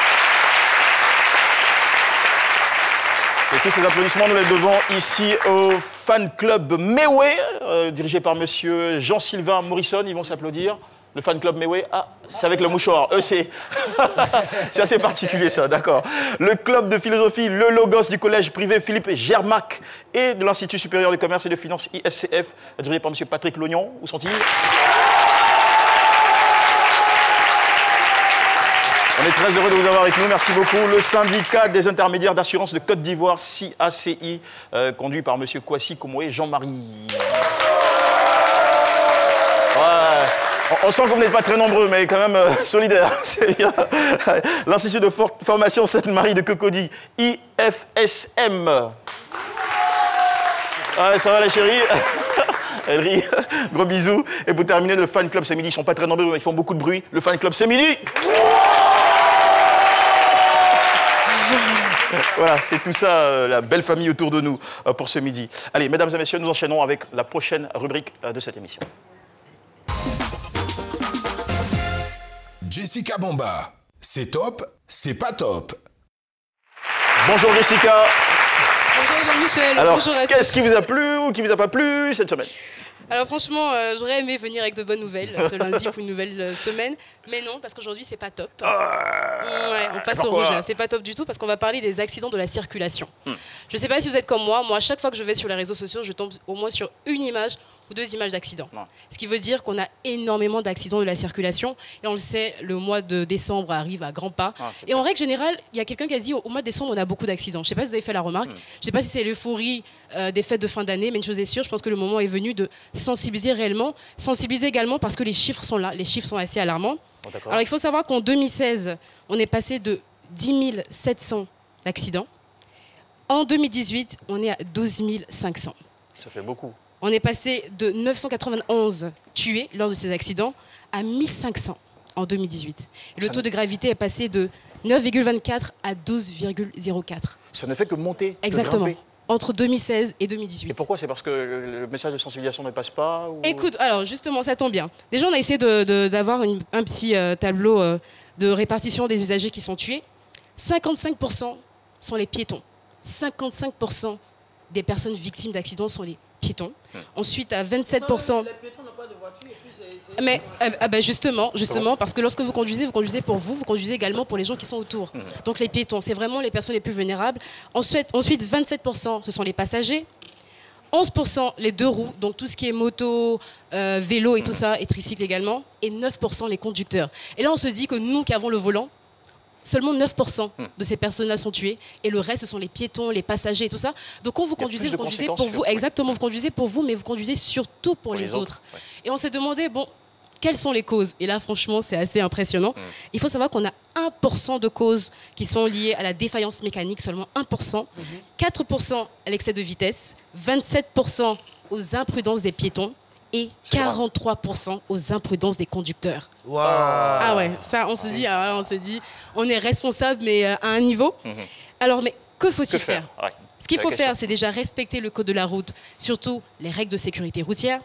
Et tous ces applaudissements, nous les devons ici au fan club Mewé, dirigé par monsieur Jean-Sylvain Morrison. Ils vont s'applaudir. Le fan club Mewé, c'est avec le mouchoir. Eux, c'est assez particulier, ça, d'accord. Le club de philosophie, le Logos du collège privé Philippe Germac et de l'Institut supérieur de commerce et de finances ISCF, dirigé par monsieur Patrick Lognon. Où sont-ils? On est très heureux de vous avoir avec nous, merci beaucoup. Le syndicat des intermédiaires d'assurance de Côte d'Ivoire, CACI, conduit par monsieur Kwasi Komoé Jean-Marie. Ouais. On sent que vous n'êtes pas très nombreux, mais quand même solidaires. L'Institut de formation Sainte-Marie de Cocody, IFSM. Ouais, ça va la chérie? Elle rit. Gros bisous. Et pour terminer, le fan club C'est Midi. Ils ne sont pas très nombreux, mais ils font beaucoup de bruit. Le fan club C'est Midi. Voilà, c'est tout ça, la belle famille autour de nous pour ce midi. Allez, mesdames et messieurs, nous enchaînons avec la prochaine rubrique de cette émission. Jessica Bomba, c'est top, c'est pas top. Bonjour Jessica. Bonjour Jean-Michel. Alors, bonjour à tous. qu'est-ce qui vous a plu ou qui vous a pas plu cette semaine? Alors franchement, j'aurais aimé venir avec de bonnes nouvelles ce lundi pour une nouvelle semaine, mais non, parce qu'aujourd'hui c'est pas top. Ouais, on passe au rouge là, c'est pas top du tout parce qu'on va parler des accidents de la circulation. Je sais pas si vous êtes comme moi, à chaque fois que je vais sur les réseaux sociaux, je tombe au moins sur une image ou 2 images d'accidents. Ce qui veut dire qu'on a énormément d'accidents de la circulation. Et on le sait, le mois de décembre arrive à grands pas. Et en règle générale, il y a quelqu'un qui a dit au mois de décembre, on a beaucoup d'accidents. Je ne sais pas si vous avez fait la remarque. Je ne sais pas si c'est l'euphorie des fêtes de fin d'année, mais une chose est sûre, je pense que le moment est venu de sensibiliser réellement. Sensibiliser également parce que les chiffres sont là. Les chiffres sont assez alarmants. Alors il faut savoir qu'en 2016, on est passé de 10 700 accidents. En 2018, on est à 12 500. Ça fait beaucoup. On est passé de 991 tués lors de ces accidents à 1500 en 2018. Et le taux de gravité est passé de 9,24 à 12,04. Ça ne fait que monter. Exactement. Que entre 2016 et 2018. Et pourquoi? C'est parce que le message de sensibilisation ne passe pas ou... Écoute, alors justement, ça tombe bien. Déjà, on a essayé d'avoir un petit tableau de répartition des usagers qui sont tués. 55% sont les piétons. 55% des personnes victimes d'accidents sont les piétons. Ensuite, à 27%... Les piétons n'ont pas de voiture et puis c'est... Mais justement, parce que lorsque vous conduisez pour vous, vous conduisez également pour les gens qui sont autour. Donc les piétons, c'est vraiment les personnes les plus vulnérables. Ensuite 27%, ce sont les passagers. 11% les 2 roues, donc tout ce qui est moto, vélo et tout ça, et tricycle également. Et 9% les conducteurs. Et là, on se dit que nous qui avons le volant, seulement 9% de ces personnes-là sont tuées et le reste, ce sont les piétons, les passagers et tout ça. Donc quand vous conduisez, vous conduisez pour vous. Exactement, vous conduisez pour vous, mais vous conduisez surtout pour les autres. Ouais. Et on s'est demandé, bon, quelles sont les causes? Et là, franchement, c'est assez impressionnant. Il faut savoir qu'on a 1% de causes qui sont liées à la défaillance mécanique, seulement 1%. 4% à l'excès de vitesse, 27% aux imprudences des piétons, et 43% aux imprudences des conducteurs. Wow. Ah ouais, ça on se dit, on est responsable mais à un niveau. Alors mais que faut-il faire? Ce qu'il faut faire, c'est déjà respecter le code de la route, surtout les règles de sécurité routière.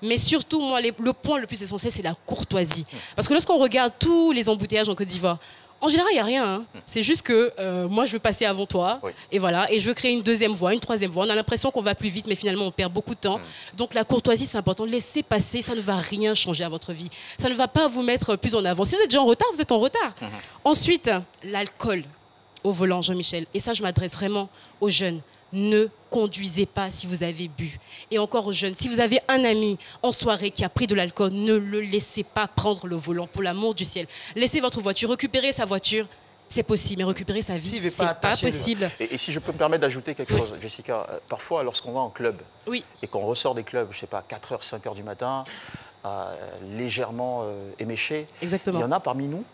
Mais surtout, moi, le point le plus essentiel, c'est la courtoisie. Parce que lorsqu'on regarde tous les embouteillages en Côte d'Ivoire, en général, il n'y a rien. Hein. C'est juste que moi, je veux passer avant toi. Et voilà. Et je veux créer une 2e voie, une 3e voie. On a l'impression qu'on va plus vite, mais finalement, on perd beaucoup de temps. Donc, la courtoisie, c'est important. Laissez passer. Ça ne va rien changer à votre vie. Ça ne va pas vous mettre plus en avant. Si vous êtes déjà en retard, vous êtes en retard. Ensuite, l'alcool au volant, Jean-Michel. Et ça, je m'adresse vraiment aux jeunes. Ne conduisez pas si vous avez bu. Et encore aux jeunes, si vous avez un ami en soirée qui a pris de l'alcool, ne le laissez pas prendre le volant, pour l'amour du ciel. Laissez votre voiture, récupérez sa voiture, c'est possible, mais récupérer sa vie, c'est pas possible. Et si je peux me permettre d'ajouter quelque chose, Jessica, parfois lorsqu'on va en club et qu'on ressort des clubs, je sais pas, 4h, 5h du matin, légèrement éméché, il y en a parmi nous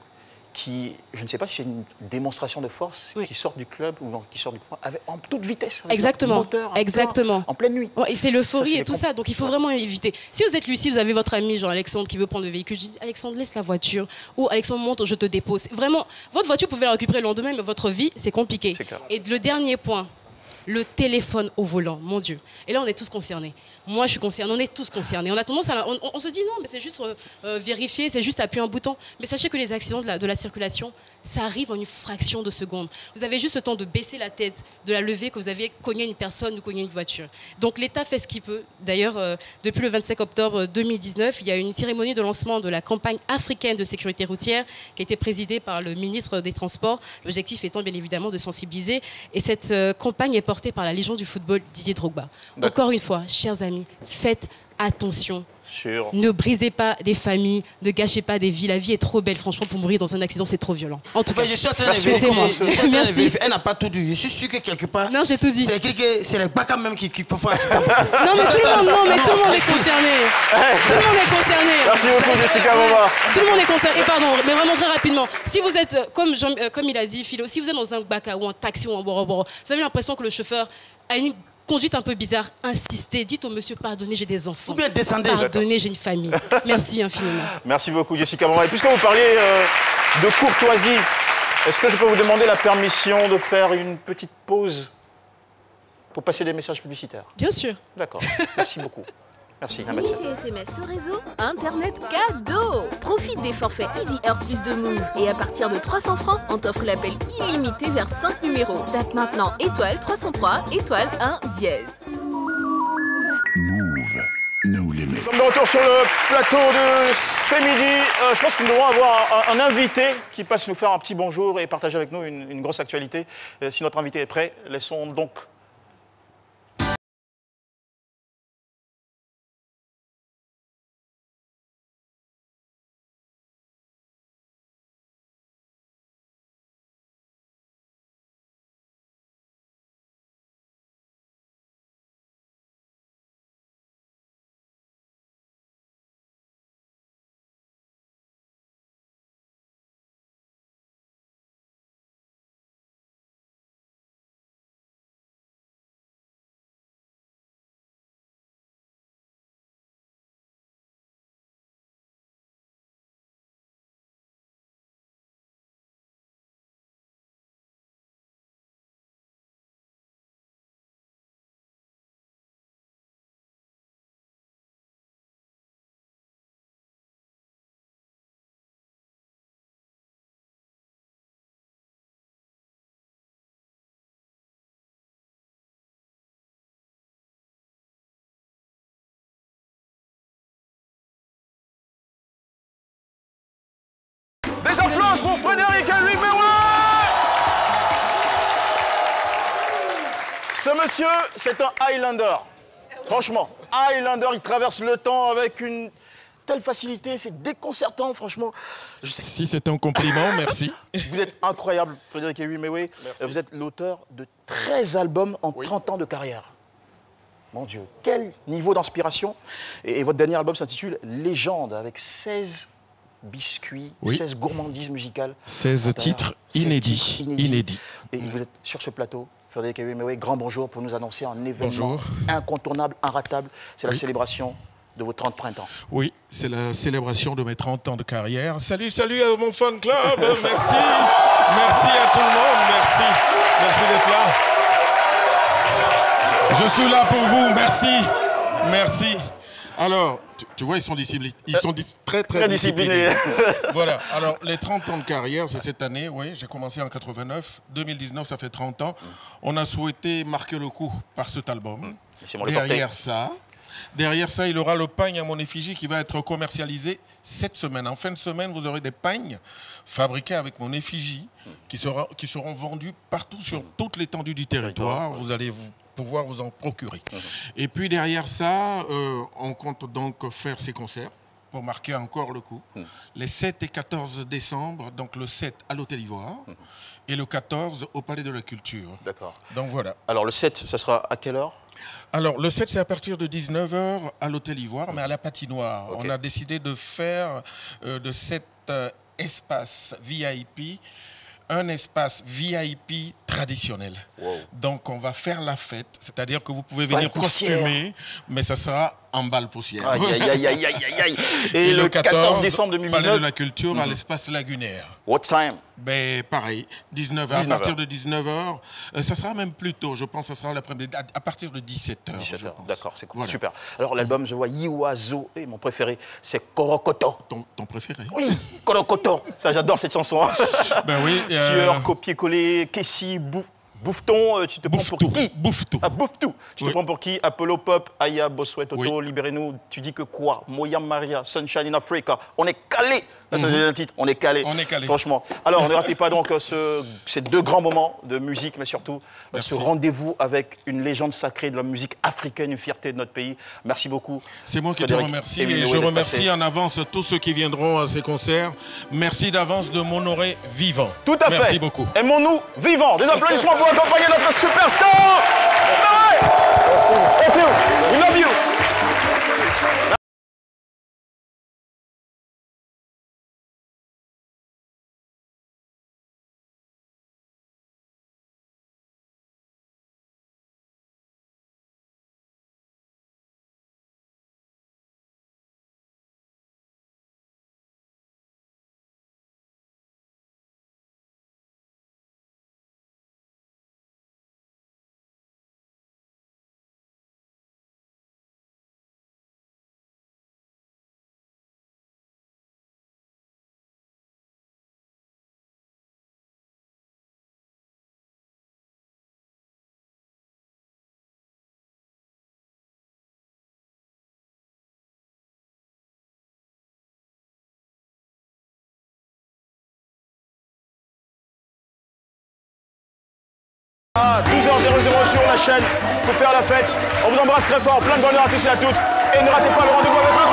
qui, je ne sais pas si c'est une démonstration de force, qui sort du club ou qui sort du point en toute vitesse. Exactement. Moteur, Exactement. En pleine nuit. Ouais, et c'est l'euphorie et tout ça, donc il faut vraiment éviter. Si vous êtes lucide, vous avez votre ami, genre Alexandre, qui veut prendre le véhicule, je dis Alexandre, laisse la voiture. Ou Alexandre, monte, je te dépose. Vraiment, votre voiture, vous pouvez la récupérer le lendemain, mais votre vie, c'est compliqué. Et le dernier point, le téléphone au volant, mon Dieu. Et là, on est tous concernés. Moi, je suis concernée, on est tous concernés. On a tendance à... On se dit non, mais c'est juste vérifier, c'est juste appuyer un bouton. Mais sachez que les accidents de la circulation, ça arrive en une fraction de seconde. Vous avez juste le temps de baisser la tête, de la lever, que vous avez cogné une personne ou cogné une voiture. Donc l'État fait ce qu'il peut. D'ailleurs, depuis le 25 octobre 2019, il y a une cérémonie de lancement de la campagne africaine de sécurité routière qui a été présidée par le ministre des Transports. L'objectif étant bien évidemment de sensibiliser. Et cette campagne est portée par la Légion du football Didier Drogba. Encore une fois, chers amis, faites attention. Ne brisez pas des familles, ne gâchez pas des vies. La vie est trop belle, franchement, pour mourir dans un accident, c'est trop violent. En tout cas, je suis en train de vérifier. Elle n'a pas tout dit. Je suis sûr que quelque part. Non, j'ai tout dit. C'est écrit que c'est les BACA même qui peuvent faire accident. Non, mais tout le monde est concerné. Tout le monde est concerné. Merci beaucoup, Jessica Mova. Tout le monde est concerné. Et pardon, mais vraiment très rapidement. Si vous êtes, comme il a dit, Philo, si vous êtes dans un BACA ou un taxi ou un boroboro, vous avez l'impression que le chauffeur a une conduite un peu bizarre, insistez, dites au monsieur, pardonnez, j'ai des enfants. Ou bien descendez. Pardonnez, j'ai une famille. Merci infiniment. Merci beaucoup, Jessica Mova. Et puisque vous parlez de courtoisie, est-ce que je peux vous demander la permission de faire une petite pause pour passer des messages publicitaires? Bien sûr. D'accord, merci beaucoup. Merci. Minutes et SMS tout réseau, Internet cadeau. Profite des forfaits Easy Heure plus de Move. Et à partir de 300 francs, on t'offre l'appel illimité vers 5 numéros. Tape maintenant étoile 303, étoile 1 dièse. Move. Nous les Nous sommes de retour sur le plateau de C'est midi. Je pense que nous devons avoir un invité qui passe nous faire un petit bonjour et partager avec nous une grosse actualité. Si notre invité est prêt, laissons donc... Des applaudissements pour Frédéric Louis Merouet. Ce monsieur, c'est un Highlander. Franchement, Highlander, il traverse le temps avec une telle facilité, c'est déconcertant, franchement. Si c'est un compliment, merci. Vous êtes incroyable, Frédéric Louis Merouet. Vous êtes l'auteur de 13 albums en 30 ans de carrière. Mon Dieu, quel niveau d'inspiration. Et votre dernier album s'intitule Légende, avec 16 biscuits, 16 gourmandises musicales. 16 titres inédits. Et vous êtes sur ce plateau, Frédéric Louis Merouet, grand bonjour pour nous annoncer un événement incontournable, inratable. C'est la célébration de vos 30 printemps. Oui, c'est la célébration de mes 30 ans de carrière. Salut à mon fan club, merci. Merci à tout le monde, merci d'être là. Je suis là pour vous, merci. Alors, tu vois, ils sont disciplinés. Ils sont très disciplinés. Voilà. Alors, les 30 ans de carrière, c'est cette année, oui. J'ai commencé en 89. 2019, ça fait 30 ans. On a souhaité marquer le coup par cet album. Derrière ça, il y aura le pagne à mon effigie qui va être commercialisé cette semaine. En fin de semaine, vous aurez des pagnes fabriqués avec mon effigie qui seront vendus partout sur toute l'étendue du territoire. Vous allez pouvoir vous en procurer. Et puis derrière ça, on compte donc faire ces concerts pour marquer encore le coup. Les 7 et 14 décembre, donc le 7 à l'Hôtel Ivoire et le 14 au Palais de la Culture. D'accord. Donc voilà. Alors le 7, ça sera à quelle heure? Alors le 7, c'est à partir de 19h à l'Hôtel Ivoire, mais à la patinoire. On a décidé de faire de 7 espace VIP, un espace VIP traditionnel. Wow. Donc, on va faire la fête, c'est-à-dire que vous pouvez venir costumé, mais ça sera en balle poussière. Aïe, aïe, aïe, aïe, aïe, aïe. Et le 14 décembre 2019, Palais de la Culture à l'espace lagunaire. What time? Ben, pareil, 19h. À partir de 19h, ça sera même plus tôt, je pense que ça sera l'après-midi, à partir de 17h. 17h, d'accord, c'est cool, voilà. super. Alors l'album, je vois Yiwazo, et mon préféré, c'est Korokoto. Ton préféré? Oui, Korokoto. Ça, j'adore cette chanson. Ben oui. Sueur, copier-coller, Kessi, Bouffeton, tu te prends pour qui? Bouffetou. Ah, Bouffetou. Tu te prends pour qui? Apollo Pop, Aya, Bossuet, Toto, Libérez-nous. Tu dis que quoi? Moyam Maria, Sunshine in Africa. On est calé. Ça, c'est un titre. On est calé. On est calé. Franchement. Alors, ne ratez pas donc ces deux grands moments de musique, mais surtout ce rendez-vous avec une légende sacrée de la musique africaine, une fierté de notre pays. Merci beaucoup. C'est moi qui te remercie et je remercie en avance tous ceux qui viendront à ces concerts. Merci d'avance de m'honorer vivant. Tout à fait. Merci beaucoup. Aimons-nous vivants. Des applaudissements pour accompagner notre superstar. Thank you. We love you. À 12h00 sur la chaîne pour faire la fête. On vous embrasse très fort, plein de bonheur à tous et à toutes. Et ne ratez pas le rendez-vous avec le